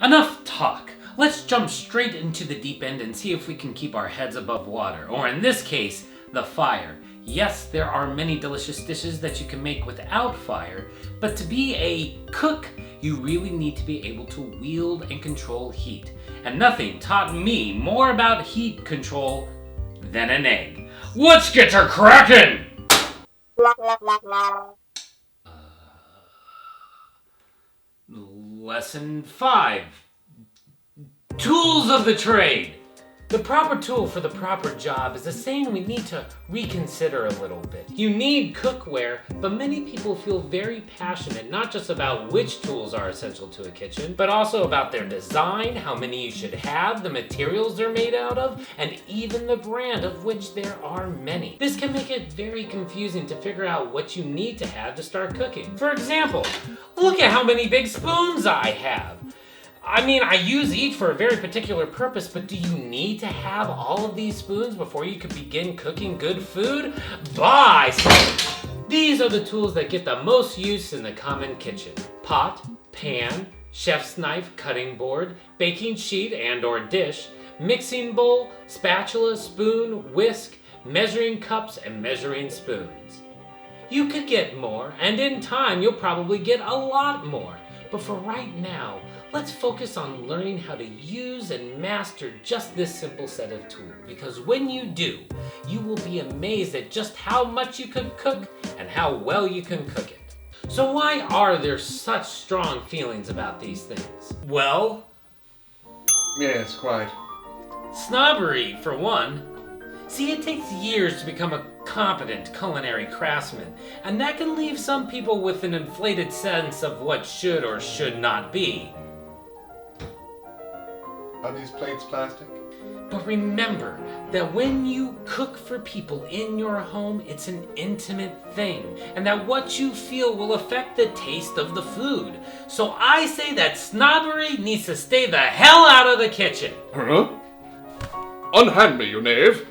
Enough talk. Let's jump straight into the deep end and see if we can keep our heads above water, or in this case, the fire. Yes, there are many delicious dishes that you can make without fire, but to be a cook, you really need to be able to wield and control heat. And nothing taught me more about heat control than an egg. Let's get her cracking! Lesson 5. Tools of the trade. The proper tool for the proper job is a saying we need to reconsider a little bit. You need cookware, but many people feel very passionate not just about which tools are essential to a kitchen, but also about their design, how many you should have, the materials they're made out of, and even the brand, of which there are many. This can make it very confusing to figure out what you need to have to start cooking. For example, look at how many big spoons I have. I mean, I use each for a very particular purpose, but do you need to have all of these spoons before you can begin cooking good food? Bye! These are the tools that get the most use in the common kitchen. Pot, pan, chef's knife, cutting board, baking sheet and or dish, mixing bowl, spatula, spoon, whisk, measuring cups, and measuring spoons. You could get more, and in time you'll probably get a lot more. But for right now, let's focus on learning how to use and master just this simple set of tools. Because when you do, you will be amazed at just how much you can cook and how well you can cook it. So why are there such strong feelings about these things? Well, yes, quite. Snobbery, for one. See, it takes years to become a competent culinary craftsman, and that can leave some people with an inflated sense of what should or should not be. Are these plates plastic? But remember that when you cook for people in your home, it's an intimate thing, and that what you feel will affect the taste of the food. So I say that snobbery needs to stay the hell out of the kitchen. Huh? Unhand me, you knave!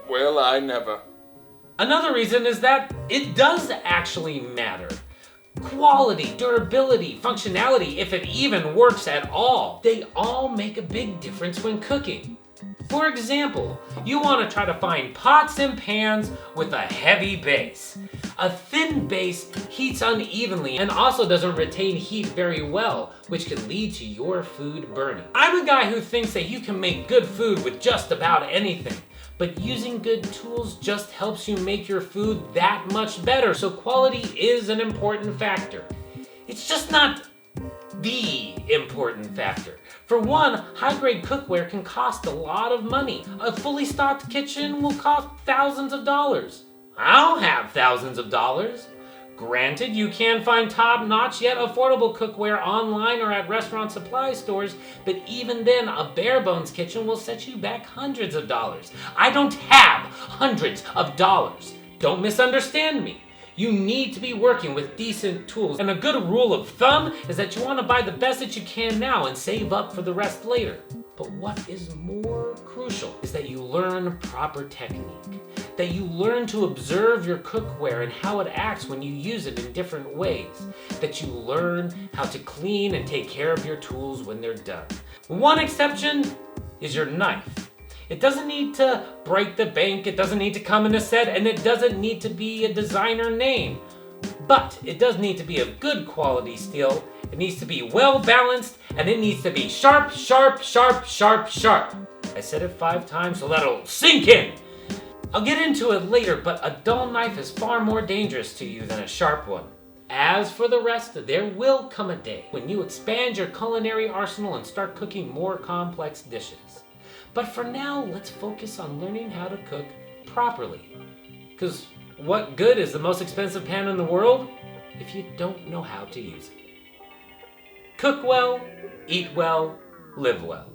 Well, I never. Another reason is that it does actually matter. Quality, durability, functionality, if it even works at all. They all make a big difference when cooking. For example, you want to try to find pots and pans with a heavy base. A thin base heats unevenly and also doesn't retain heat very well, which can lead to your food burning. I'm a guy who thinks that you can make good food with just about anything, but using good tools just helps you make your food that much better, so quality is an important factor. It's just not the important factor. For one, high-grade cookware can cost a lot of money. A fully stocked kitchen will cost thousands of dollars. I don't have thousands of dollars. Granted, you can find top-notch yet affordable cookware online or at restaurant supply stores, but even then, a bare-bones kitchen will set you back hundreds of dollars. I don't have hundreds of dollars. Don't misunderstand me. You need to be working with decent tools, and a good rule of thumb is that you want to buy the best that you can now and save up for the rest later. But what is more crucial is that you learn proper technique, that you learn to observe your cookware and how it acts when you use it in different ways, that you learn how to clean and take care of your tools when they're done. One exception is your knife. It doesn't need to break the bank, it doesn't need to come in a set, and it doesn't need to be a designer name. But it does need to be of good quality steel, it needs to be well balanced, and it needs to be sharp, sharp, sharp, sharp, sharp. I said it 5 times so that'll sink in. I'll get into it later, but a dull knife is far more dangerous to you than a sharp one. As for the rest, there will come a day when you expand your culinary arsenal and start cooking more complex dishes. But for now, let's focus on learning how to cook properly. Because what good is the most expensive pan in the world if you don't know how to use it? Cook well, eat well, live well.